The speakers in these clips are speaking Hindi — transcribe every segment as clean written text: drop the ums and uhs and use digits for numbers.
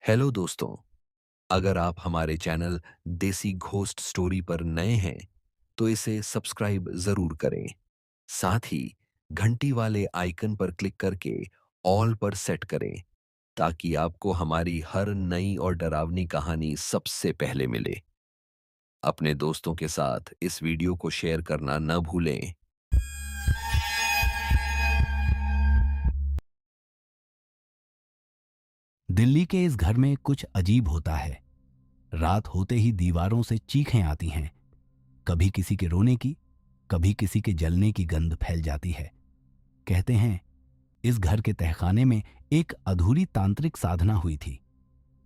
हेलो दोस्तों। अगर आप हमारे चैनल देसी घोस्ट स्टोरी पर नए हैं तो इसे सब्सक्राइब जरूर करें। साथ ही घंटी वाले आइकन पर क्लिक करके ऑल पर सेट करें ताकि आपको हमारी हर नई और डरावनी कहानी सबसे पहले मिले। अपने दोस्तों के साथ इस वीडियो को शेयर करना न भूलें। दिल्ली के इस घर में कुछ अजीब होता है। रात होते ही दीवारों से चीखें आती हैं। कभी किसी के रोने की, कभी किसी के जलने की गंध फैल जाती है। कहते हैं इस घर के तहखाने में एक अधूरी तांत्रिक साधना हुई थी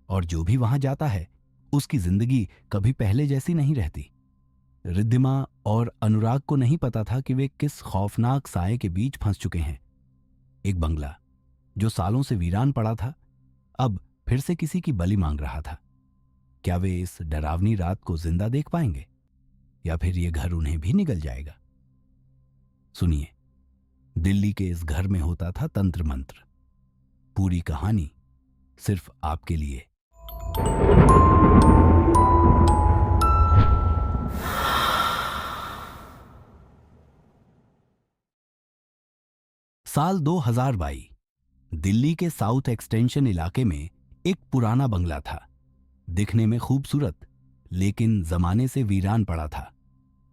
और जो भी वहां जाता है उसकी जिंदगी कभी पहले जैसी नहीं रहती। रिद्धिमा और अनुराग को नहीं पता था कि वे किस खौफनाक साए के बीच फंस चुके हैं। एक बंगला जो सालों से वीरान पड़ा था अब फिर से किसी की बलि मांग रहा था। क्या वे इस डरावनी रात को जिंदा देख पाएंगे या फिर ये घर उन्हें भी निगल जाएगा? सुनिए, दिल्ली के इस घर में होता था तंत्र मंत्र। पूरी कहानी सिर्फ आपके लिए। साल 2022। दिल्ली के साउथ एक्सटेंशन इलाके में एक पुराना बंगला था। दिखने में खूबसूरत, लेकिन जमाने से वीरान पड़ा था।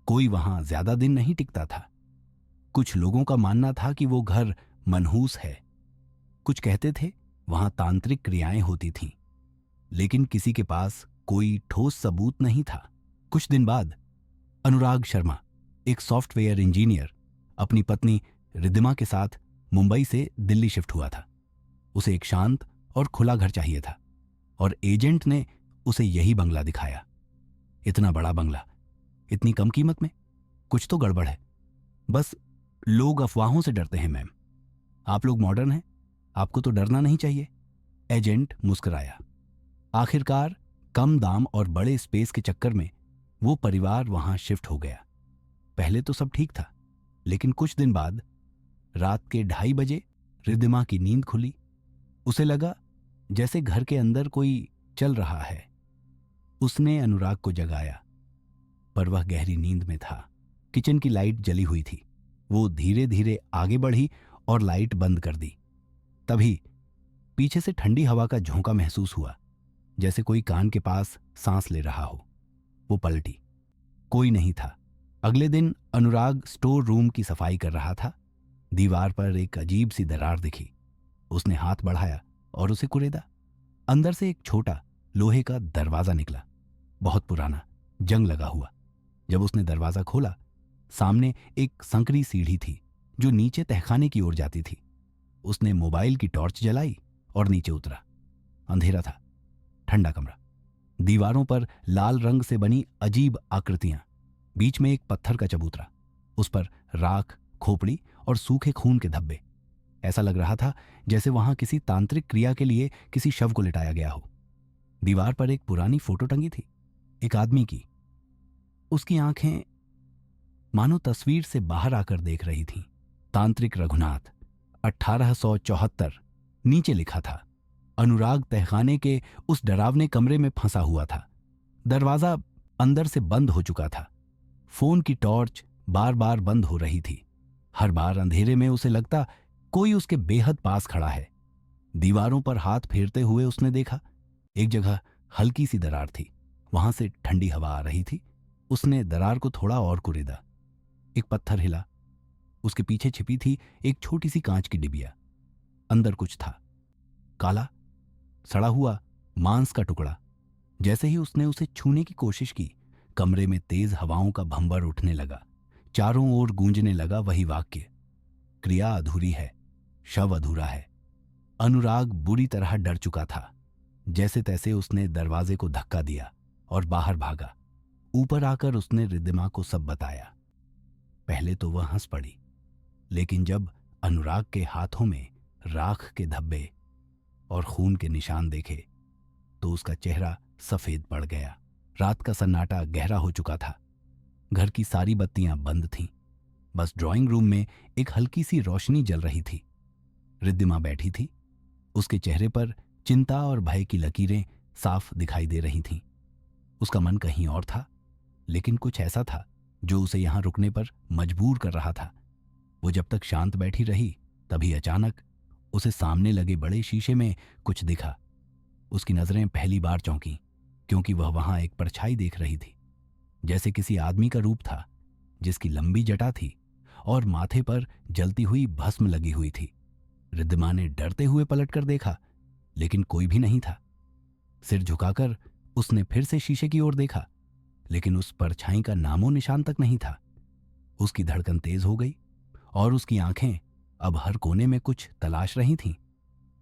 कोई वहां ज्यादा दिन नहीं टिकता था। कुछ लोगों का मानना था कि वो घर मनहूस है। कुछ कहते थे वहां तांत्रिक क्रियाएं होती थीं, लेकिन किसी के पास कोई ठोस सबूत नहीं था। कुछ दिन बाद अनुराग शर्मा, एक सॉफ्टवेयर इंजीनियर, अपनी पत्नी रिद्धिमा के साथ मुंबई से दिल्ली शिफ्ट हुआ था। उसे एक शांत और खुला घर चाहिए था और एजेंट ने उसे यही बंगला दिखाया। इतना बड़ा बंगला, इतनी कम कीमत में? कुछ तो गड़बड़ है। बस लोग अफवाहों से डरते हैं मैम। आप लोग मॉडर्न हैं, आपको तो डरना नहीं चाहिए। एजेंट मुस्कुराया। आखिरकार कम दाम और बड़े स्पेस के चक्कर में वो परिवार वहां शिफ्ट हो गया। पहले तो सब ठीक था, लेकिन कुछ दिन बाद रात के 2:30 रिद्धिमा की नींद खुली। उसे लगा जैसे घर के अंदर कोई चल रहा है। उसने अनुराग को जगाया, पर वह गहरी नींद में था। किचन की लाइट जली हुई थी। वो धीरे धीरे आगे बढ़ी और लाइट बंद कर दी। तभी पीछे से ठंडी हवा का झोंका महसूस हुआ, जैसे कोई कान के पास सांस ले रहा हो। वो पलटी, कोई नहीं था। अगले दिन अनुराग स्टोर रूम की सफाई कर रहा था। दीवार पर एक अजीब सी दरार दिखी। उसने हाथ बढ़ाया और उसे कुरेदा। अंदर से एक छोटा लोहे का दरवाजा निकला, बहुत पुराना, जंग लगा हुआ। जब उसने दरवाजा खोला, सामने एक संकरी सीढ़ी थी जो नीचे तहखाने की ओर जाती थी। उसने मोबाइल की टॉर्च जलाई और नीचे उतरा। अंधेरा था, ठंडा कमरा, दीवारों पर लाल रंग से बनी अजीब आकृतियां, बीच में एक पत्थर का चबूतरा, उस पर राख, खोपड़ी और सूखे खून के धब्बे। ऐसा लग रहा था जैसे वहां किसी तांत्रिक क्रिया के लिए किसी शव को लिटाया गया हो। दीवार पर एक पुरानी फोटो टंगी थी, एक आदमी की। उसकी आंखें मानो तस्वीर से बाहर आकर देख रही थीं। तांत्रिक रघुनाथ, 1874। नीचे लिखा था। अनुराग तहखाने के उस डरावने कमरे में फंसा हुआ था। दरवाजा अंदर से बंद हो चुका था। फोन की टॉर्च बार बार बंद हो रही थी। हर बार अंधेरे में उसे लगता कोई उसके बेहद पास खड़ा है। दीवारों पर हाथ फेरते हुए उसने देखा, एक जगह हल्की सी दरार थी, वहां से ठंडी हवा आ रही थी। उसने दरार को थोड़ा और कुरेदा। एक पत्थर हिला। उसके पीछे छिपी थी एक छोटी सी कांच की डिबिया। अंदर कुछ था, काला, सड़ा हुआ मांस का टुकड़ा। जैसे ही उसने उसे छूने की कोशिश की, कमरे में तेज हवाओं का भंवर उठने लगा। चारों ओर गूंजने लगा वही वाक्य, क्रिया अधूरी है, शव अधूरा है। अनुराग बुरी तरह डर चुका था। जैसे तैसे उसने दरवाजे को धक्का दिया और बाहर भागा। ऊपर आकर उसने रिद्धिमा को सब बताया। पहले तो वह हंस पड़ी, लेकिन जब अनुराग के हाथों में राख के धब्बे और खून के निशान देखे तो उसका चेहरा सफेद पड़ गया। रात का सन्नाटा गहरा हो चुका था। घर की सारी बत्तियां बंद थीं। बस ड्राइंग रूम में एक हल्की सी रोशनी जल रही थी। रिद्धिमा बैठी थी। उसके चेहरे पर चिंता और भय की लकीरें साफ दिखाई दे रही थीं। उसका मन कहीं और था, लेकिन कुछ ऐसा था जो उसे यहां रुकने पर मजबूर कर रहा था। वो जब तक शांत बैठी रही, तभी अचानक उसे सामने लगे बड़े शीशे में कुछ दिखा। उसकी नजरें पहली बार चौंकी, क्योंकि वह वहां एक परछाई देख रही थी। जैसे किसी आदमी का रूप था, जिसकी लंबी जटा थी और माथे पर जलती हुई भस्म लगी हुई थी। रिद्धिमा ने डरते हुए पलटकर देखा, लेकिन कोई भी नहीं था। सिर झुकाकर उसने फिर से शीशे की ओर देखा, लेकिन उस परछाई का नामो निशान तक नहीं था। उसकी धड़कन तेज हो गई और उसकी आंखें अब हर कोने में कुछ तलाश रही थीं,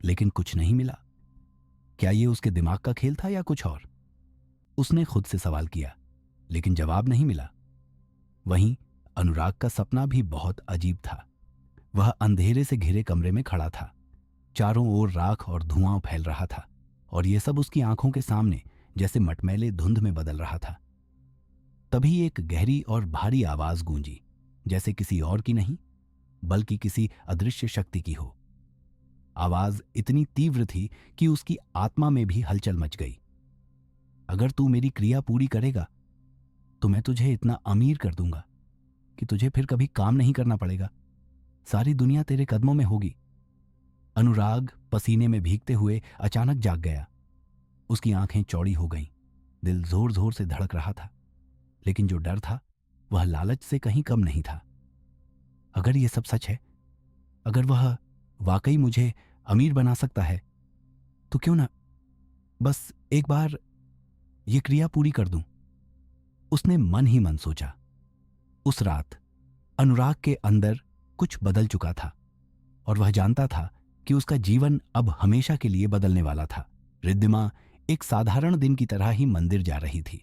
लेकिन कुछ नहीं मिला। क्या ये उसके दिमाग का खेल था या कुछ और? उसने खुद से सवाल किया, लेकिन जवाब नहीं मिला। वहीं अनुराग का सपना भी बहुत अजीब था। वह अंधेरे से घिरे कमरे में खड़ा था। चारों ओर राख और धुआं फैल रहा था, और यह सब उसकी आंखों के सामने जैसे मटमैले धुंध में बदल रहा था। तभी एक गहरी और भारी आवाज गूंजी, जैसे किसी और की नहीं, बल्कि किसी अदृश्य शक्ति की हो। आवाज इतनी तीव्र थी कि उसकी आत्मा में भी हलचल मच गई। अगर तू मेरी क्रिया पूरी करेगा, तो मैं तुझे इतना अमीर कर दूंगा कि तुझे फिर कभी काम नहीं करना पड़ेगा। सारी दुनिया तेरे कदमों में होगी। अनुराग पसीने में भीगते हुए अचानक जाग गया। उसकी आंखें चौड़ी हो गईं, दिल जोर जोर से धड़क रहा था, लेकिन जो डर था वह लालच से कहीं कम नहीं था। अगर यह सब सच है, अगर वह वाकई मुझे अमीर बना सकता है, तो क्यों ना बस एक बार ये क्रिया पूरी कर दूं। उसने मन ही मन सोचा। उस रात अनुराग के अंदर कुछ बदल चुका था, और वह जानता था कि उसका जीवन अब हमेशा के लिए बदलने वाला था। रिद्धिमा एक साधारण दिन की तरह ही मंदिर जा रही थी।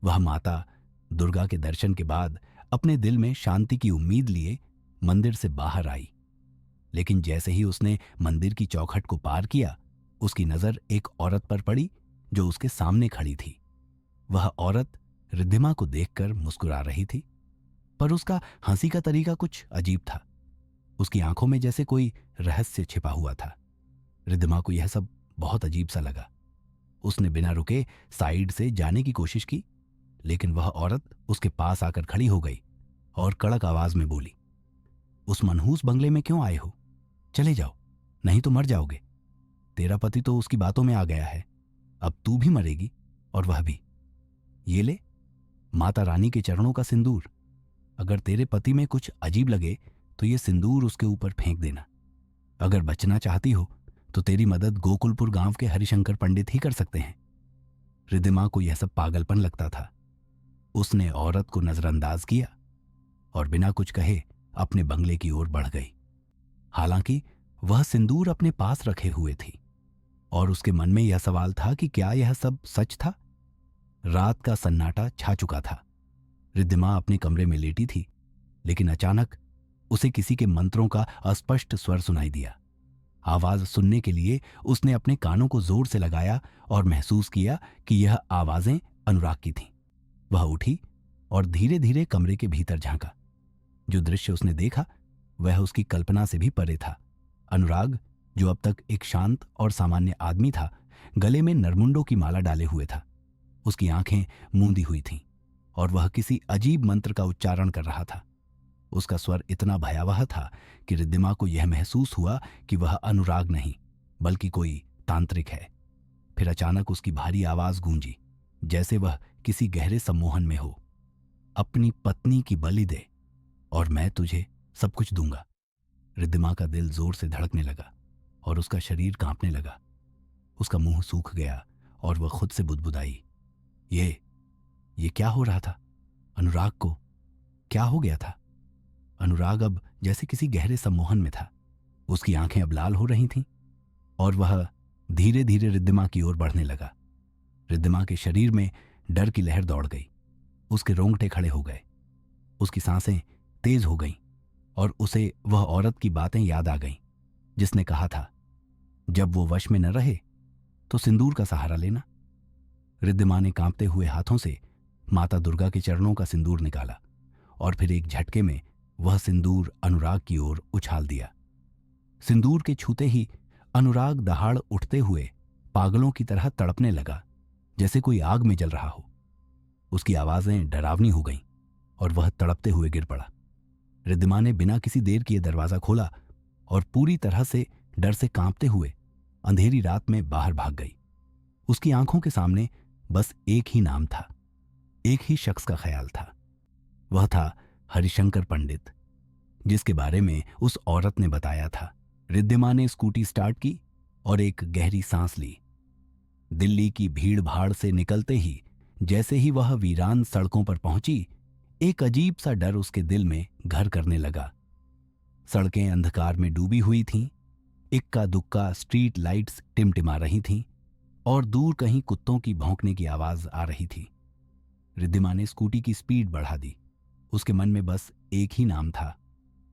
वह माता दुर्गा के दर्शन के बाद अपने दिल में शांति की उम्मीद लिए मंदिर से बाहर आई। लेकिन जैसे ही उसने मंदिर की चौखट को पार किया, उसकी नजर एक औरत पर पड़ी जो उसके सामने खड़ी थी। वह औरत रिद्धिमा को देखकर मुस्कुरा रही थी, पर उसका हंसी का तरीका कुछ अजीब था। उसकी आंखों में जैसे कोई रहस्य छिपा हुआ था। रिद्धिमा को यह सब बहुत अजीब सा लगा। उसने बिना रुके साइड से जाने की कोशिश की, लेकिन वह औरत उसके पास आकर खड़ी हो गई और कड़क आवाज में बोली, उस मनहूस बंगले में क्यों आए हो? चले जाओ, नहीं तो मर जाओगे। तेरा पति तो उसकी बातों में आ गया है, अब तू भी मरेगी और वह भी। ये ले, माता रानी के चरणों का सिंदूर। अगर तेरे पति में कुछ अजीब लगे तो ये सिंदूर उसके ऊपर फेंक देना। अगर बचना चाहती हो तो तेरी मदद गोकुलपुर गांव के हरिशंकर पंडित ही कर सकते हैं। रिद्धिमा को यह सब पागलपन लगता था। उसने औरत को नजरअंदाज किया और बिना कुछ कहे अपने बंगले की ओर बढ़ गई। हालांकि वह सिंदूर अपने पास रखे हुए थी, और उसके मन में यह सवाल था कि क्या यह सब सच था। रात का सन्नाटा छा चुका था। रिद्धिमा अपने कमरे में लेटी थी, लेकिन अचानक उसे किसी के मंत्रों का अस्पष्ट स्वर सुनाई दिया। आवाज सुनने के लिए उसने अपने कानों को जोर से लगाया और महसूस किया कि यह आवाजें अनुराग की थीं। वह उठी और धीरे धीरे कमरे के भीतर झांका। जो दृश्य उसने देखा वह उसकी कल्पना से भी परे था। अनुराग, जो अब तक एक शांत और सामान्य आदमी था, गले में नरमुंडों की माला डाले हुए था। उसकी आंखें मूंदी हुई थीं और वह किसी अजीब मंत्र का उच्चारण कर रहा था। उसका स्वर इतना भयावह था कि रिद्धिमा को यह महसूस हुआ कि वह अनुराग नहीं, बल्कि कोई तांत्रिक है। फिर अचानक उसकी भारी आवाज गूंजी, जैसे वह किसी गहरे सम्मोहन में हो। अपनी पत्नी की बलि दे और मैं तुझे सब कुछ दूंगा। रिद्धिमा का दिल जोर से धड़कने लगा और उसका शरीर कांपने लगा। उसका मुंह सूख गया और वह खुद से बुदबुदाई, ये क्या हो रहा था? अनुराग को क्या हो गया था? अनुराग अब जैसे किसी गहरे सम्मोहन में था। उसकी आंखें अब लाल हो रही थीं और वह धीरे धीरे रिद्धिमा की ओर बढ़ने लगा। रिद्धिमा के शरीर में डर की लहर दौड़ गई। उसके रोंगटे खड़े हो गए। उसकी सांसें तेज हो गईं और उसे वह औरत की बातें याद आ गईं जिसने कहा था, जब वो वश में न रहे तो सिंदूर का सहारा लेना। रिद्धिमा ने कांपते हुए हाथों से माता दुर्गा के चरणों का सिंदूर निकाला और फिर एक झटके में वह सिंदूर अनुराग की ओर उछाल दिया। सिंदूर के छूते ही अनुराग दहाड़ उठते हुए पागलों की तरह तड़पने लगा, जैसे कोई आग में जल रहा हो। उसकी आवाजें डरावनी हो गईं और वह तड़पते हुए गिर पड़ा। रिद्धिमा ने बिना किसी देर किए दरवाजा खोला और पूरी तरह से डर से कांपते हुए अंधेरी रात में बाहर भाग गई। उसकी आंखों के सामने बस एक ही नाम था, एक ही शख्स का ख्याल था। वह था हरिशंकर पंडित, जिसके बारे में उस औरत ने बताया था। रिद्धिमा ने स्कूटी स्टार्ट की और एक गहरी सांस ली। दिल्ली की भीड़ भाड़ से निकलते ही जैसे ही वह वीरान सड़कों पर पहुंची, एक अजीब सा डर उसके दिल में घर करने लगा। सड़कें अंधकार में डूबी हुई थीं, इक्का दुक्का स्ट्रीट लाइट्स टिमटिमा रही थीं और दूर कहीं कुत्तों की भौंकने की आवाज आ रही थी। रिद्धिमा ने स्कूटी की स्पीड बढ़ा दी। उसके मन में बस एक ही नाम था,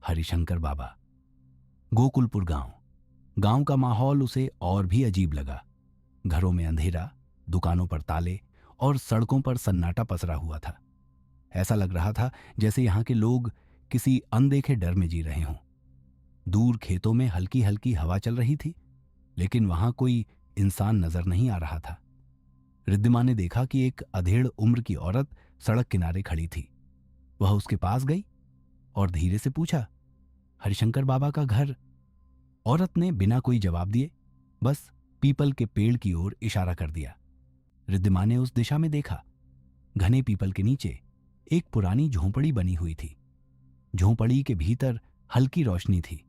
हरिशंकर बाबा। गोकुलपुर गांव का माहौल उसे और भी अजीब लगा। घरों में अंधेरा, दुकानों पर ताले और सड़कों पर सन्नाटा पसरा हुआ था। ऐसा लग रहा था जैसे यहां के लोग किसी अनदेखे डर में जी रहे हों। दूर खेतों में हल्की हल्की हवा चल रही थी, लेकिन वहां कोई इंसान नजर नहीं आ रहा था। रिद्धिमा ने देखा कि एक अधेड़ उम्र की औरत सड़क किनारे खड़ी थी। वह उसके पास गई और धीरे से पूछा, हरिशंकर बाबा का घर? औरत ने बिना कोई जवाब दिए बस पीपल के पेड़ की ओर इशारा कर दिया। रिद्धिमा ने उस दिशा में देखा। घने पीपल के नीचे एक पुरानी झोंपड़ी बनी हुई थी। झोंपड़ी के भीतर हल्की रोशनी थी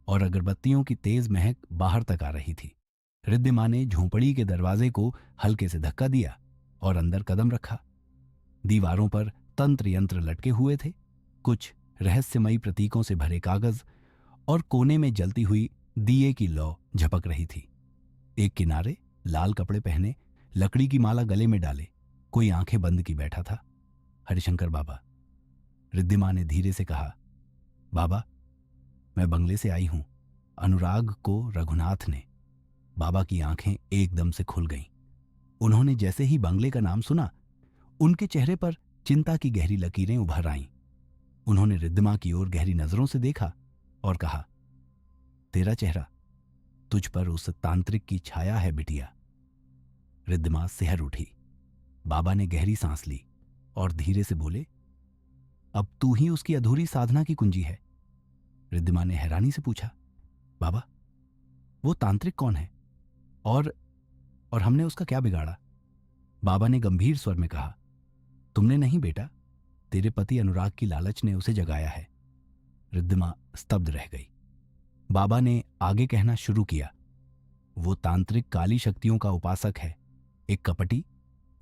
और अगरबत्तियों की तेज महक बाहर तक आ रही थी। रिद्धिमा ने झोंपड़ी के दरवाजे को हल्के से धक्का दिया और अंदर कदम रखा। दीवारों पर तंत्र यंत्र लटके हुए थे, कुछ रहस्यमयी प्रतीकों से भरे कागज, और कोने में जलती हुई दिए की लौ झपक रही थी। एक किनारे लाल कपड़े पहने, लकड़ी की माला गले में डाले, कोई आंखें बंद की बैठा था। हरिशंकर बाबा। रिद्धिमा ने धीरे से कहा, बाबा, मैं बंगले से आई हूं। अनुराग को रघुनाथ ने। बाबा की आंखें एकदम से खुल गईं। उन्होंने जैसे ही बंगले का नाम सुना, उनके चेहरे पर चिंता की गहरी लकीरें उभर आईं। उन्होंने रिद्धिमा की ओर गहरी नजरों से देखा और कहा, तेरा चेहरा, तुझ पर उस तांत्रिक की छाया है बिटिया। रिद्धिमा सिहर उठी। बाबा ने गहरी सांस ली और धीरे से बोले, अब तू ही उसकी अधूरी साधना की कुंजी है। रिद्धिमा ने हैरानी से पूछा, बाबा, वो तांत्रिक कौन है और हमने उसका क्या बिगाड़ा? बाबा ने गंभीर स्वर में कहा, तुमने नहीं बेटा, तेरे पति अनुराग की लालच ने उसे जगाया है। रिद्धिमा स्तब्ध रह गई। बाबा ने आगे कहना शुरू किया, वो तांत्रिक काली शक्तियों का उपासक है, एक कपटी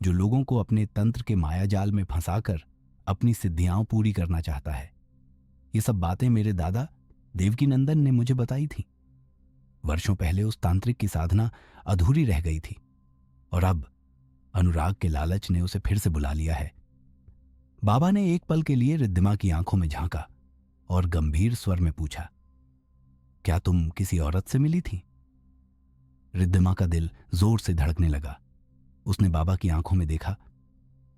जो लोगों को अपने तंत्र के मायाजाल में फंसाकर अपनी सिद्धियां पूरी करना चाहता है। ये सब बातें मेरे दादा देवकीनंदन ने मुझे बताई थी। वर्षों पहले उस तांत्रिक की साधना अधूरी रह गई थी और अब अनुराग के लालच ने उसे फिर से बुला लिया है। बाबा ने एक पल के लिए रिद्धिमा की आंखों में झांका और गंभीर स्वर में पूछा, क्या तुम किसी औरत से मिली थी? रिद्धिमा का दिल जोर से धड़कने लगा। उसने बाबा की आंखों में देखा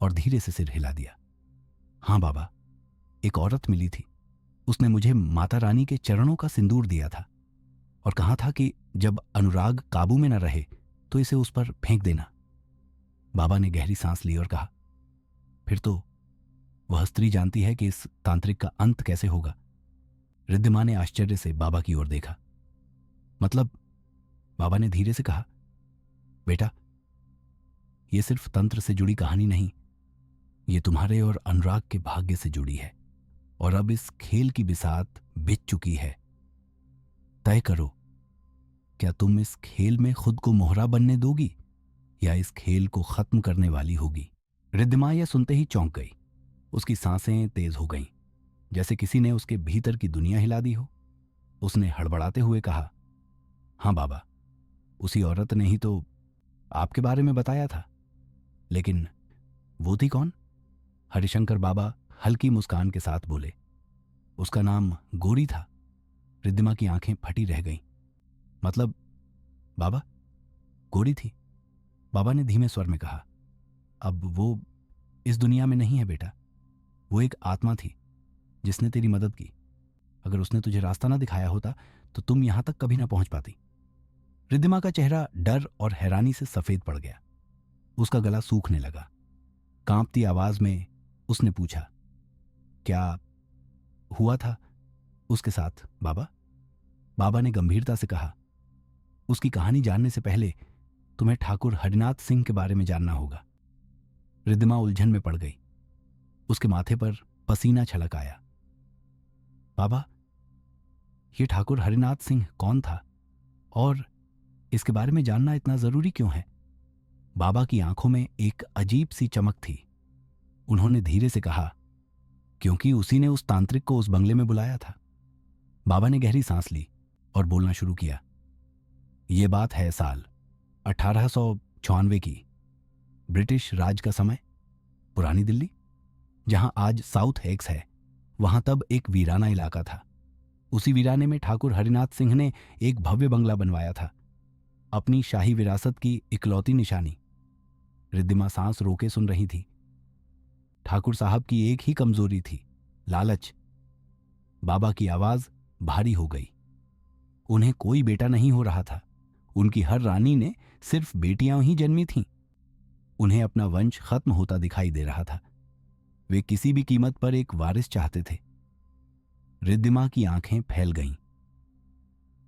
और धीरे से सिर हिला दिया। हां बाबा, एक औरत मिली थी। उसने मुझे माता रानी के चरणों का सिंदूर दिया था और कहा था कि जब अनुराग काबू में न रहे तो इसे उस पर फेंक देना। बाबा ने गहरी सांस ली और कहा, फिर तो वह स्त्री जानती है कि इस तांत्रिक का अंत कैसे होगा। रिद्धिमा ने आश्चर्य से बाबा की ओर देखा। मतलब? बाबा ने धीरे से कहा, बेटा, यह सिर्फ तंत्र से जुड़ी कहानी नहीं, ये तुम्हारे और अनुराग के भाग्य से जुड़ी है और अब इस खेल की बिसात बिछ चुकी है। तय करो, क्या तुम इस खेल में खुद को मोहरा बनने दोगी या इस खेल को खत्म करने वाली होगी? रिद्धिमा यह सुनते ही चौंक गई। उसकी सांसें तेज हो गईं, जैसे किसी ने उसके भीतर की दुनिया हिला दी हो। उसने हड़बड़ाते हुए कहा, हां बाबा, उसी औरत ने ही तो आपके बारे में बताया था। लेकिन वो थी कौन? हरिशंकर बाबा हल्की मुस्कान के साथ बोले, उसका नाम गोरी था। रिद्धिमा की आंखें फटी रह गईं। मतलब बाबा, गोरी थी? बाबा ने धीमे स्वर में कहा, अब वो इस दुनिया में नहीं है बेटा। वो एक आत्मा थी जिसने तेरी मदद की। अगर उसने तुझे रास्ता ना दिखाया होता तो तुम यहां तक कभी ना पहुंच पाती। रिद्धिमा का चेहरा डर और हैरानी से सफेद पड़ गया। उसका गला सूखने लगा। कांपती आवाज में उसने पूछा, क्या हुआ था उसके साथ बाबा? बाबा ने गंभीरता से कहा, उसकी कहानी जानने से पहले तुम्हें ठाकुर हरिनाथ सिंह के बारे में जानना होगा। रिद्धिमा उलझन में पड़ गई। उसके माथे पर पसीना छलक आया। बाबा, ये ठाकुर हरिनाथ सिंह कौन था और इसके बारे में जानना इतना जरूरी क्यों है? बाबा की आंखों में एक अजीब सी चमक थी। उन्होंने धीरे से कहा, क्योंकि उसी ने उस तांत्रिक को उस बंगले में बुलाया था। बाबा ने गहरी सांस ली और बोलना शुरू किया। यह बात है साल 1896 की। ब्रिटिश राज का समय। पुरानी दिल्ली, जहां आज साउथ एक्स है, वहां तब एक वीराना इलाका था। उसी वीराने में ठाकुर हरिनाथ सिंह ने एक भव्य बंगला बनवाया था, अपनी शाही विरासत की इकलौती निशानी। रिद्धिमा सांस रोके सुन रही थी। ठाकुर साहब की एक ही कमजोरी थी, लालच। बाबा की आवाज भारी हो गई। उन्हें कोई बेटा नहीं हो रहा था। उनकी हर रानी ने सिर्फ बेटियां ही जन्मी थीं। उन्हें अपना वंश खत्म होता दिखाई दे रहा था। वे किसी भी कीमत पर एक वारिस चाहते थे। रिद्धिमा की आंखें फैल गईं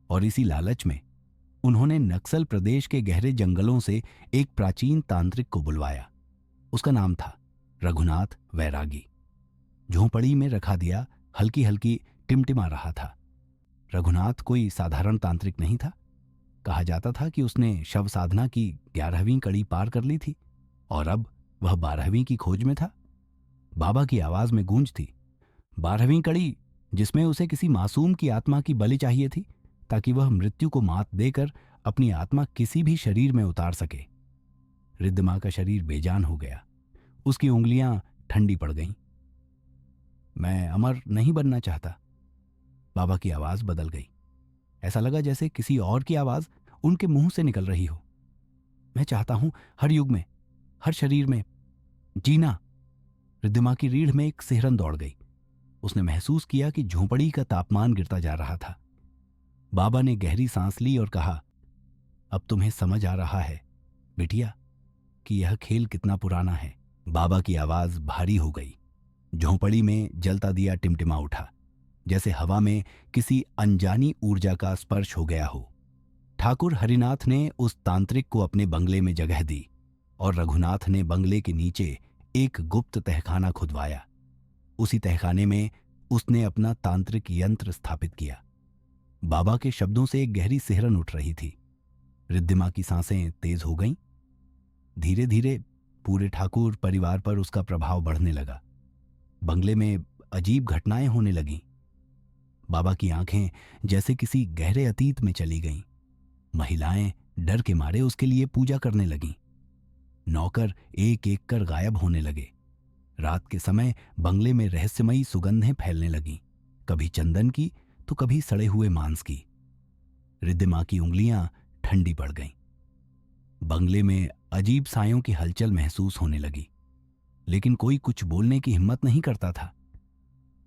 और इसी लालच में उन्होंने नक्सल प्रदेश के गहरे जंगलों से एक प्राचीन तांत्रिक को बुलवाया। उसका नाम था रघुनाथ वैरागी। झोंपड़ी में रखा दिया हल्की हल्की टिमटिमा रहा था। रघुनाथ कोई साधारण तांत्रिक नहीं था। कहा जाता था कि उसने शव साधना की 11वीं कड़ी पार कर ली थी और अब वह 12वीं की खोज में था। बाबा की आवाज में गूंज थी, 12वीं कड़ी, जिसमें उसे किसी मासूम की आत्मा की बलि चाहिए थी ताकि वह मृत्यु को मात देकर अपनी आत्मा किसी भी शरीर में उतार सके। रिद्धिमा का शरीर बेजान हो गया। उसकी उंगलियां ठंडी पड़ गईं। मैं अमर नहीं बनना चाहता। बाबा की आवाज बदल गई। ऐसा लगा जैसे किसी और की आवाज उनके मुंह से निकल रही हो। मैं चाहता हूं हर युग में, हर शरीर में जीना। रिद्धिमा की रीढ़ में एक सिहरन दौड़ गई। उसने महसूस किया कि झोंपड़ी का तापमान गिरता जा रहा था। बाबा ने गहरी सांस ली और कहा, अब तुम्हें समझ आ रहा है बिटिया कि यह खेल कितना पुराना है। बाबा की आवाज भारी हो गई। झोंपड़ी में जलता दिया टिमटिमा उठा, जैसे हवा में किसी अनजानी ऊर्जा का स्पर्श हो गया हो। ठाकुर हरिनाथ ने उस तांत्रिक को अपने बंगले में जगह दी और रघुनाथ ने बंगले के नीचे एक गुप्त तहखाना खुदवाया। उसी तहखाने में उसने अपना तांत्रिक यंत्र स्थापित किया। बाबा के शब्दों से एक गहरी सिहरन उठ रही थी। रिद्धिमा की सांसें तेज हो गईं। धीरे धीरे पूरे ठाकुर परिवार पर उसका प्रभाव बढ़ने लगा। बंगले में अजीब घटनाएं होने लगीं। बाबा की आंखें जैसे किसी गहरे अतीत में चली गईं। महिलाएं डर के मारे उसके लिए पूजा करने लगीं। नौकर एक एक कर गायब होने लगे। रात के समय बंगले में रहस्यमयी सुगंधें फैलने लगीं, कभी चंदन की तो कभी सड़े हुए मांस की। रिद्धिमा की उंगलियां ठंडी पड़ गईं। बंगले में अजीब सायों की हलचल महसूस होने लगी, लेकिन कोई कुछ बोलने की हिम्मत नहीं करता था।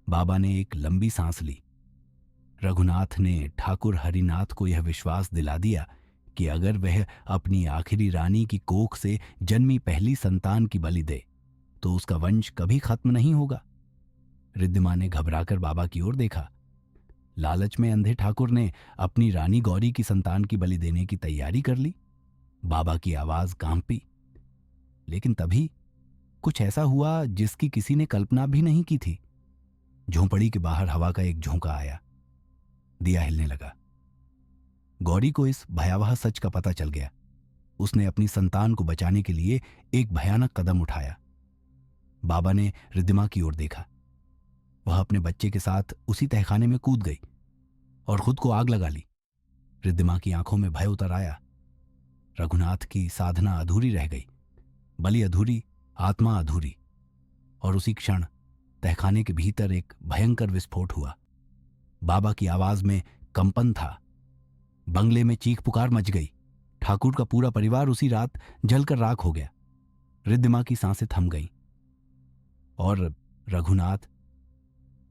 बाबा ने एक लंबी सांस ली। रघुनाथ ने ठाकुर हरिनाथ को यह विश्वास दिला दिया कि अगर वह अपनी आखिरी रानी की कोख से जन्मी पहली संतान की बलि दे तो उसका वंश कभी खत्म नहीं होगा। रिद्धिमा ने घबराकर बाबा की ओर देखा। लालच में अंधे ठाकुर ने अपनी रानी गौरी की संतान की बलि देने की तैयारी कर ली। बाबा की आवाज कांपी। लेकिन तभी कुछ ऐसा हुआ जिसकी किसी ने कल्पना भी नहीं की थी। झोंपड़ी के बाहर हवा का एक झोंका आया। दिया हिलने लगा। गौरी को इस भयावह सच का पता चल गया। उसने अपनी संतान को बचाने के लिए एक भयानक कदम उठाया। बाबा ने रिद्धिमा की ओर देखा। वह अपने बच्चे के साथ उसी तहखाने में कूद गई और खुद को आग लगा ली। रिद्धिमा की आंखों में भय उतर आया। रघुनाथ की साधना अधूरी रह गई, बलि अधूरी, आत्मा अधूरी। और उसी क्षण तहखाने के भीतर एक भयंकर विस्फोट हुआ। बाबा की आवाज में कंपन था। बंगले में चीख पुकार मच गई। ठाकुर का पूरा परिवार उसी रात जलकर राख हो गया। रिद्धिमा की सांसें थम गईं और रघुनाथ,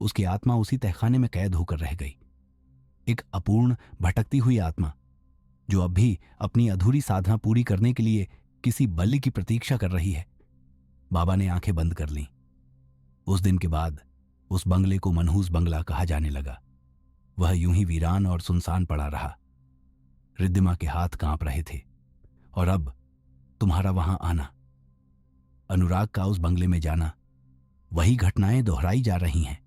उसकी आत्मा उसी तहखाने में कैद होकर रह गई। एक अपूर्ण भटकती हुई आत्मा जो अब भी अपनी अधूरी साधना पूरी करने के लिए किसी बलि की प्रतीक्षा कर रही है। बाबा ने आंखें बंद कर लीं। उस दिन के बाद उस बंगले को मनहूस बंगला कहा जाने लगा। वह यूं ही वीरान और सुनसान पड़ा रहा। रिद्धिमा के हाथ कांप रहे थे। और अब तुम्हारा वहां आना, अनुराग का उस बंगले में जाना, वही घटनाएं दोहराई जा रही हैं।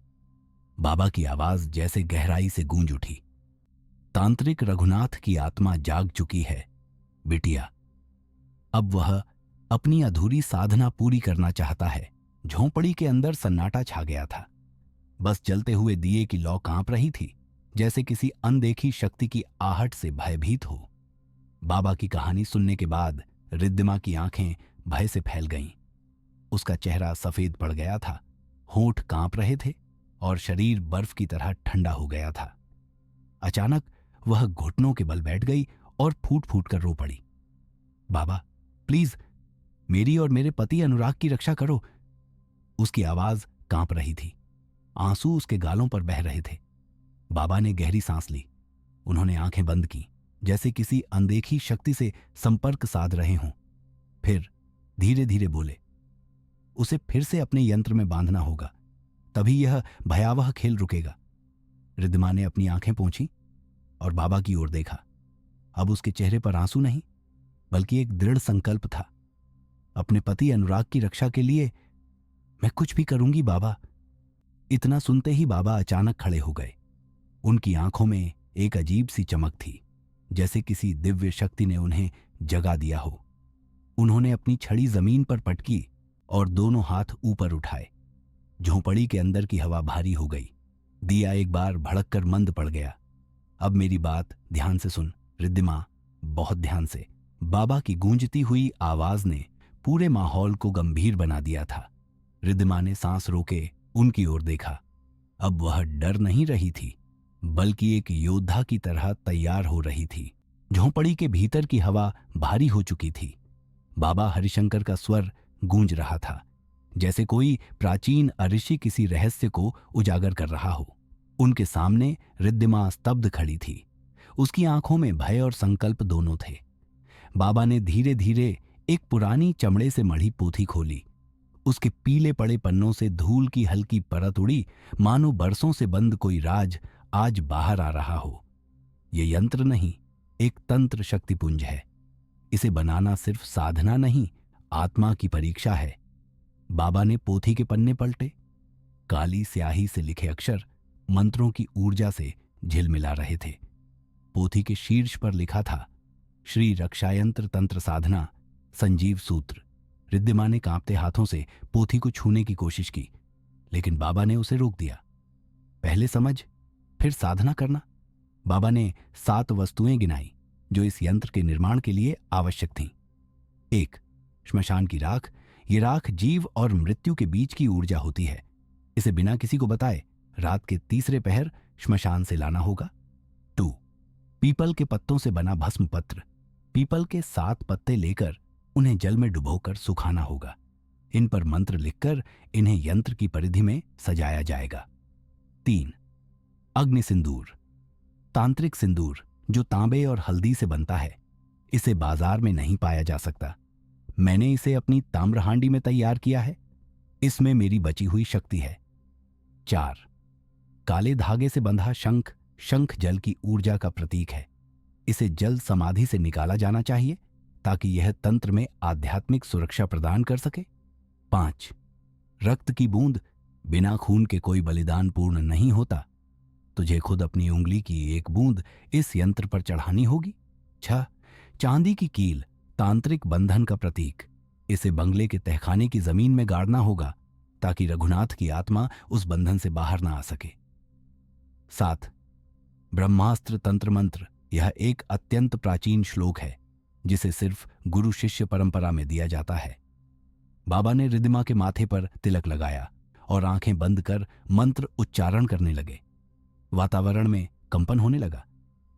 बाबा की आवाज जैसे गहराई से गूंज उठी। तांत्रिक रघुनाथ की आत्मा जाग चुकी है बिटिया। अब वह अपनी अधूरी साधना पूरी करना चाहता है। झोंपड़ी के अंदर सन्नाटा छा गया था। बस जलते हुए दिए की लौ कांप रही थी, जैसे किसी अनदेखी शक्ति की आहट से भयभीत हो। बाबा की कहानी सुनने के बाद रिद्धिमा की आंखें भय से फैल गईं। उसका चेहरा सफेद पड़ गया था, होंठ कांप रहे थे और शरीर बर्फ की तरह ठंडा हो गया था। अचानक वह घुटनों के बल बैठ गई और फूट फूट कर रो पड़ी। बाबा, प्लीज मेरी और मेरे पति अनुराग की रक्षा करो। उसकी आवाज कांप रही थी। आंसू उसके गालों पर बह रहे थे। बाबा ने गहरी सांस ली। उन्होंने आंखें बंद की, जैसे किसी अनदेखी शक्ति से संपर्क साध रहे हों। फिर धीरे धीरे बोले, उसे फिर से अपने यंत्र में बांधना होगा, तभी यह भयावह खेल रुकेगा। रिद्धिमा ने अपनी आंखें पोंछी और बाबा की ओर देखा। अब उसके चेहरे पर आंसू नहीं, बल्कि एक दृढ़ संकल्प था। अपने पति अनुराग की रक्षा के लिए मैं कुछ भी करूंगी बाबा। इतना सुनते ही बाबा अचानक खड़े हो गए। उनकी आंखों में एक अजीब सी चमक थी, जैसे किसी दिव्य शक्ति ने उन्हें जगा दिया हो। उन्होंने अपनी छड़ी जमीन पर पटकी और दोनों हाथ ऊपर उठाए। झोंपड़ी के अंदर की हवा भारी हो गई। दिया एक बार भड़क कर मंद पड़ गया। अब मेरी बात ध्यान से सुन रिद्धिमा, बहुत ध्यान से। बाबा की गूंजती हुई आवाज ने पूरे माहौल को गंभीर बना दिया था। रिद्धिमा ने सांस रोके उनकी ओर देखा। अब वह डर नहीं रही थी, बल्कि एक योद्धा की तरह तैयार हो रही थी। झोंपड़ी के भीतर की हवा भारी हो चुकी थी। बाबा हरिशंकर का स्वर गूंज रहा था, जैसे कोई प्राचीन ऋषि किसी रहस्य को उजागर कर रहा हो। उनके सामने रिद्धिमा स्तब्ध खड़ी थी। उसकी आंखों में भय और संकल्प दोनों थे। बाबा ने धीरे धीरे एक पुरानी चमड़े से मढ़ी पोथी खोली। उसके पीले पड़े पन्नों से धूल की हल्की परत उड़ी, मानो बरसों से बंद कोई राज आज बाहर आ रहा हो। ये यंत्र नहीं, एक तंत्र शक्तिपुंज है। इसे बनाना सिर्फ साधना नहीं, आत्मा की परीक्षा है। बाबा ने पोथी के पन्ने पलटे। काली स्याही से लिखे अक्षर मंत्रों की ऊर्जा से झिलमिला रहे थे। पोथी के शीर्ष पर लिखा था, श्री रक्षायंत्र तंत्र साधना संजीव सूत्र। रिद्धिमा ने कांपते हाथों से पोथी को छूने की कोशिश की, लेकिन बाबा ने उसे रोक दिया। पहले समझ, फिर साधना करना। बाबा ने 7 वस्तुएं गिनाई जो इस यंत्र के निर्माण के लिए आवश्यक थीं। 1. श्मशान की राख। ये राख जीव और मृत्यु के बीच की ऊर्जा होती है। इसे बिना किसी को बताए रात के तीसरे पहर श्मशान से लाना होगा। 2. पीपल के पत्तों से बना भस्म पत्र। पीपल के 7 पत्ते लेकर उन्हें जल में डुबोकर सुखाना होगा। इन पर मंत्र लिखकर इन्हें यंत्र की परिधि में सजाया जाएगा। 3. अग्नि सिंदूर। तांत्रिक सिंदूर जो तांबे और हल्दी से बनता है। इसे बाजार में नहीं पाया जा सकता। मैंने इसे अपनी ताम्रहांडी में तैयार किया है। इसमें मेरी बची हुई शक्ति है। 4. काले धागे से बंधा शंख। शंख जल की ऊर्जा का प्रतीक है। इसे जल समाधि से निकाला जाना चाहिए ताकि यह तंत्र में आध्यात्मिक सुरक्षा प्रदान कर सके। 5. रक्त की बूंद। बिना खून के कोई बलिदान पूर्ण नहीं होता। तुझे खुद अपनी उंगली की एक बूंद इस यंत्र पर चढ़ानी होगी। 6. चांदी की कील। तांत्रिक बंधन का प्रतीक। इसे बंगले के तहखाने की जमीन में गाड़ना होगा ताकि रघुनाथ की आत्मा उस बंधन से बाहर ना आ सके। 7. ब्रह्मास्त्र तंत्र मंत्र। यह एक अत्यंत प्राचीन श्लोक है जिसे सिर्फ गुरु शिष्य परंपरा में दिया जाता है। बाबा ने रिद्धिमा के माथे पर तिलक लगाया और आंखें बंद कर मंत्र उच्चारण करने लगे। वातावरण में कंपन होने लगा।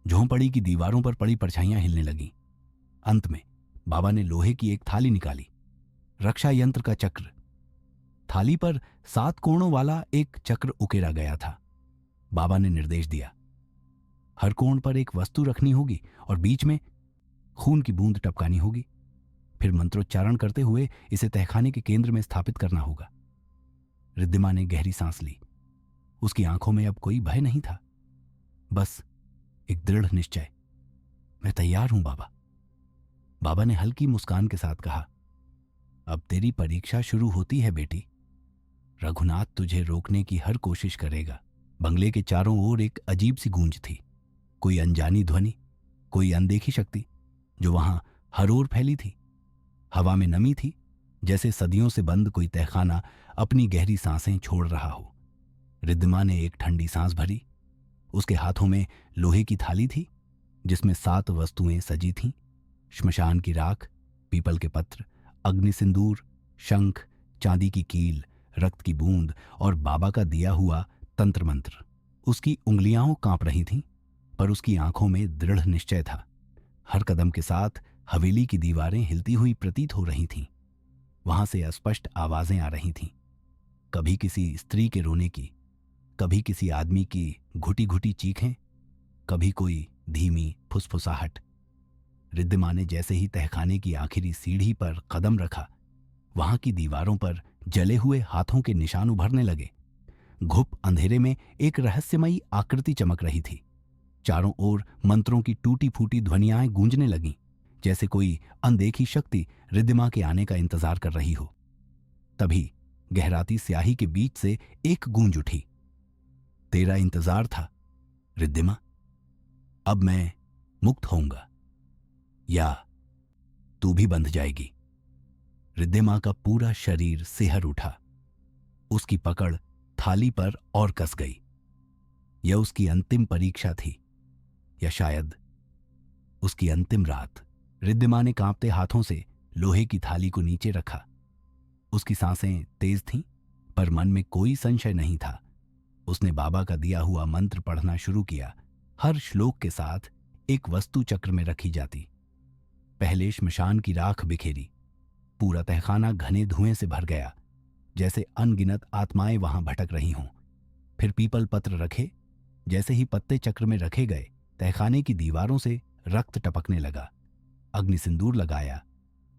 झोंपड़ी की दीवारों पर पड़ी परछाइयां हिलने लगीं। अंत में बाबा ने लोहे की एक थाली निकाली। रक्षा यंत्र का चक्र। थाली पर 7 कोणों वाला एक चक्र उकेरा गया था। बाबा ने निर्देश दिया, हर कोण पर एक वस्तु रखनी होगी और बीच में खून की बूंद टपकानी होगी, फिर मंत्रोच्चारण करते हुए इसे तहखाने के केंद्र में स्थापित करना होगा। रिद्धिमा ने गहरी सांस ली। उसकी आंखों में अब कोई भय नहीं था, बस एक दृढ़ निश्चय। मैं तैयार हूं बाबा। बाबा ने हल्की मुस्कान के साथ कहा, अब तेरी परीक्षा शुरू होती है बेटी। रघुनाथ तुझे रोकने की हर कोशिश करेगा। बंगले के चारों ओर एक अजीब सी गूंज थी, कोई अनजानी ध्वनि, कोई अनदेखी शक्ति जो वहां हर ओर फैली थी। हवा में नमी थी, जैसे सदियों से बंद कोई तहखाना अपनी गहरी सांसें छोड़ रहा हो। रिद्धिमा ने एक ठंडी सांस भरी। उसके हाथों में लोहे की थाली थी जिसमें 7 वस्तुएं सजी थीं। श्मशान की राख, पीपल के पत्र, अग्नि सिंदूर, शंख, चांदी की कील, रक्त की बूंद और बाबा का दिया हुआ तंत्र मंत्र। उसकी उंगलियां कांप रही थीं, पर उसकी आंखों में दृढ़ निश्चय था। हर कदम के साथ हवेली की दीवारें हिलती हुई प्रतीत हो रही थीं। वहां से अस्पष्ट आवाजें आ रही थीं, कभी किसी स्त्री के रोने की, कभी किसी आदमी की घुटी घुटी चीखें, कभी कोई धीमी फुसफुसाहट। रिद्धिमा ने जैसे ही तहखाने की आखिरी सीढ़ी पर कदम रखा, वहां की दीवारों पर जले हुए हाथों के निशान उभरने लगे। घुप अंधेरे में एक रहस्यमयी आकृति चमक रही थी। चारों ओर मंत्रों की टूटी फूटी ध्वनियां गूंजने लगीं, जैसे कोई अनदेखी शक्ति रिद्धिमा के आने का इंतजार कर रही हो। तभी गहराती स्याही के बीच से एक गूंज उठी, तेरा इंतजार था रिद्धिमा। अब मैं मुक्त होऊंगा या तू भी बंध जाएगी। रिद्धिमा का पूरा शरीर सिहर उठा। उसकी पकड़ थाली पर और कस गई। यह उसकी अंतिम परीक्षा थी, या शायद उसकी अंतिम रात। रिद्धिमा ने कांपते हाथों से लोहे की थाली को नीचे रखा। उसकी सांसें तेज थीं, पर मन में कोई संशय नहीं था। उसने बाबा का दिया हुआ मंत्र पढ़ना शुरू किया। हर श्लोक के साथ एक वस्तु चक्र में रखी जाती। पहले श्मशान की राख बिखेरी। पूरा तहखाना घने धुएं से भर गया, जैसे अनगिनत आत्माएं वहां भटक रही हों। फिर पीपल पत्र रखे। जैसे ही पत्ते चक्र में रखे गए, तहखाने की दीवारों से रक्त टपकने लगा। अग्नि सिंदूर लगाया।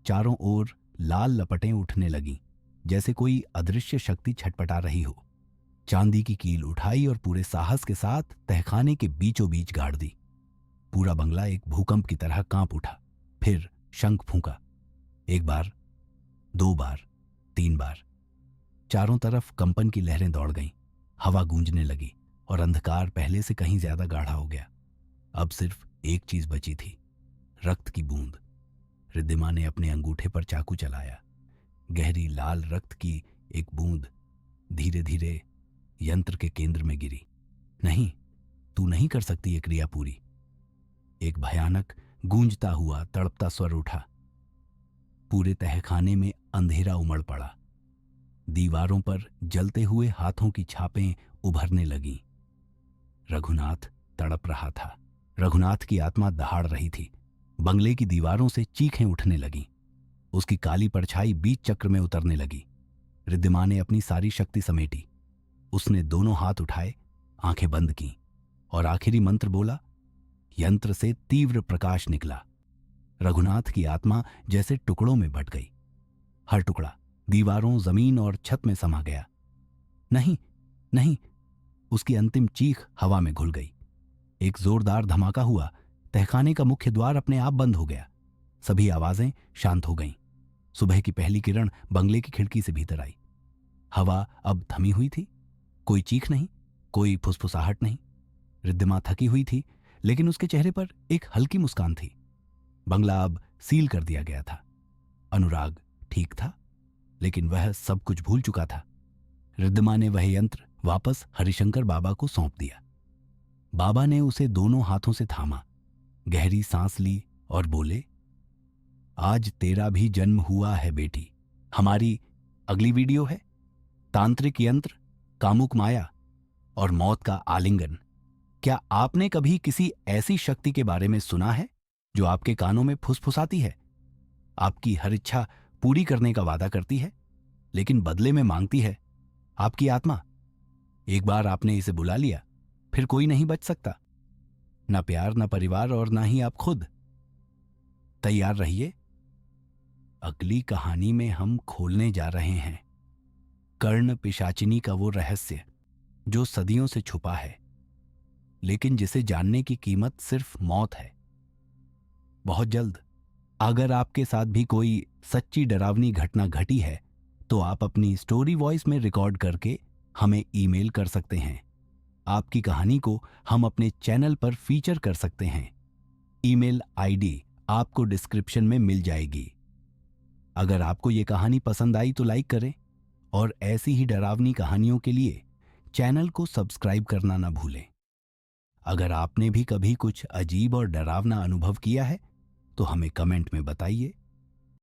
चारों ओर लाल लपटें उठने लगीं, जैसे कोई अदृश्य शक्ति छटपटा रही हो। चांदी की कील उठाई और पूरे साहस के साथ तहखाने के बीचों बीच गाड़ दी। पूरा बंगला एक भूकंप की तरह कांप उठा। फिर शंख फूंका। 1 बार, 2 बार, 3 बार। चारों तरफ कंपन की लहरें दौड़ गईं। हवा गूंजने लगी और अंधकार पहले से कहीं ज्यादा गाढ़ा हो गया। अब सिर्फ एक चीज बची थी, रक्त की बूंद। रिद्धिमा ने अपने अंगूठे पर चाकू चलाया। गहरी लाल रक्त की एक बूंद धीरे धीरे यंत्र के केंद्र में गिरी। नहीं, तू नहीं कर सकती ये क्रिया पूरी। एक भयानक गूंजता हुआ तड़पता स्वर उठा। पूरे तहखाने में अंधेरा उमड़ पड़ा। दीवारों पर जलते हुए हाथों की छापें उभरने लगीं। रघुनाथ तड़प रहा था। रघुनाथ की आत्मा दहाड़ रही थी। बंगले की दीवारों से चीखें उठने लगीं। उसकी काली परछाई बीच चक्र में उतरने लगी। रिद्धिमा ने अपनी सारी शक्ति समेटी। उसने दोनों हाथ उठाए, आंखें बंद कीं और आखिरी मंत्र बोला। यंत्र से तीव्र प्रकाश निकला। रघुनाथ की आत्मा जैसे टुकड़ों में बट गई। हर टुकड़ा दीवारों, जमीन और छत में समा गया। नहीं, नहीं, उसकी अंतिम चीख हवा में घुल गई। एक जोरदार धमाका हुआ। तहखाने का मुख्य द्वार अपने आप बंद हो गया। सभी आवाजें शांत हो गईं। सुबह की पहली किरण बंगले की खिड़की से भीतर आई। हवा अब थमी हुई थी। कोई चीख नहीं, कोई फुसफुसाहट नहीं। रिद्धिमा थकी हुई थी, लेकिन उसके चेहरे पर एक हल्की मुस्कान थी। बंगला अब सील कर दिया गया था। अनुराग ठीक था, लेकिन वह सब कुछ भूल चुका था। रिद्धिमा ने वह यंत्र वापस हरिशंकर बाबा को सौंप दिया। बाबा ने उसे दोनों हाथों से थामा, गहरी सांस ली और बोले, आज तेरा भी जन्म हुआ है बेटी। हमारी अगली वीडियो है तांत्रिक यंत्र, कामुक माया और मौत का आलिंगन। क्या आपने कभी किसी ऐसी शक्ति के बारे में सुना है जो आपके कानों में फुसफुसाती है, आपकी हर इच्छा पूरी करने का वादा करती है, लेकिन बदले में मांगती है आपकी आत्मा? एक बार आपने इसे बुला लिया, फिर कोई नहीं बच सकता, ना प्यार, ना परिवार और ना ही आप खुद। तैयार रहिए। अगली कहानी में हम खोलने जा रहे हैं कर्ण पिशाचिनी का वो रहस्य जो सदियों से छुपा है, लेकिन जिसे जानने की कीमत सिर्फ मौत है। बहुत जल्द। अगर आपके साथ भी कोई सच्ची डरावनी घटना घटी है तो आप अपनी स्टोरी वॉइस में रिकॉर्ड करके हमें ईमेल कर सकते हैं। आपकी कहानी को हम अपने चैनल पर फीचर कर सकते हैं। ईमेल आईडी आपको डिस्क्रिप्शन में मिल जाएगी। अगर आपको ये कहानी पसंद आई तो लाइक करें और ऐसी ही डरावनी कहानियों के लिए चैनल को सब्सक्राइब करना ना भूलें। अगर आपने भी कभी कुछ अजीब और डरावना अनुभव किया है तो हमें कमेंट में बताइए।